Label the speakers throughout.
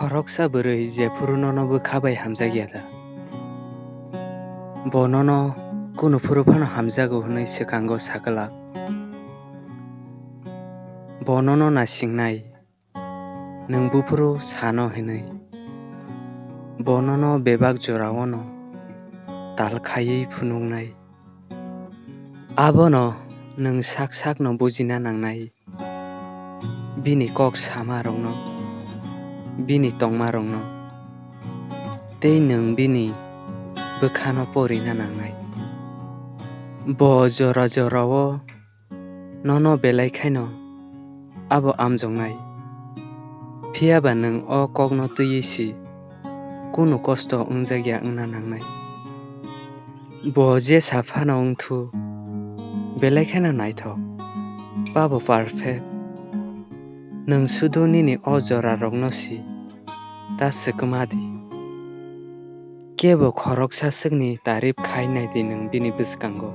Speaker 1: Khoroksa Bwrwi je Phuru no bwkhabai Hamjakyada. Bono no kuno Phuru phano Hamjakgo hwnwi swkango saklak. Bono no nasingnai nung bufuru sano hwnwi. Bono no bebak jorao no talkhaiwi phunuknai. Abono nung sak no bujina nangnai. Bini kok samarok no, bini tongmarok no, tei nung bini bwkhano porina nangnai. Bo jora jorao no belaikhai no abo amjongnai. Phiaba nung o kok no twiwi kuno kosto wngjakya wngna nangnai. Bo je saphano wngthu belaikhai no naithok babo perfect. Nung sudo nini o jorarok no si ta swkmadi. Kebo khoroksa swkni tarif khai naidi nung bini bwskango.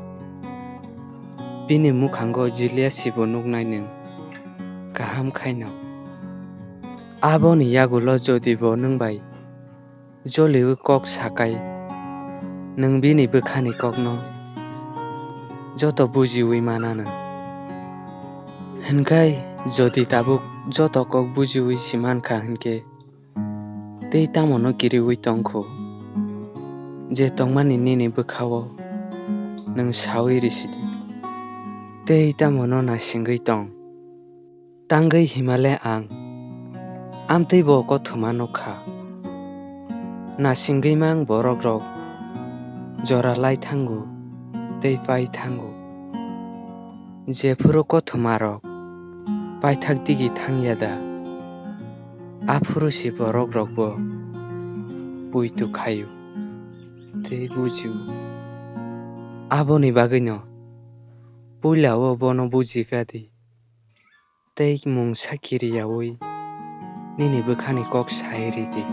Speaker 1: Bini mukhango jilia sibo nuknai nung kaham khaino. Aboni yagulo jodi bo nungbai joliwi kok sakai nung bini bwkhani kok no joto bujiwi manano. Hwnkhai jodi tabuk joto kok bujiwi simankha hwnkhe tei tamo no kiriwi tongkho je tongmani nini bwkhao nung sawi risidi. Tei tamo no nasingwi tong. Tangwi himale ang amtwi bo kothoma nukha. Nasingwi mang borok rok joralai thango tei pai thango. Je Phuru kothoma rok paithak digi thangyada a Phuru si borok rok bo puitu khaio tei bujio. Aboni bagwi no puilao bono bujikadi tei mung sakiriyawi nini bwkhani kok sairidi.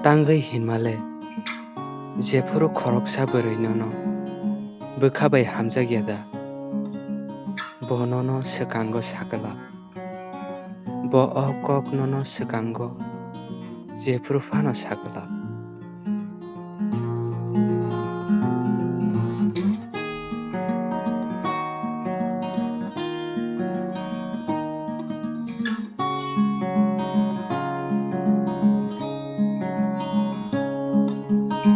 Speaker 1: Tangwi hinmale je Phuru Khoroksa Bwrwi no bwkhabai Hamjakyada bono no swkango saklak. Bo o kok no swkango je Phuru phano saklak.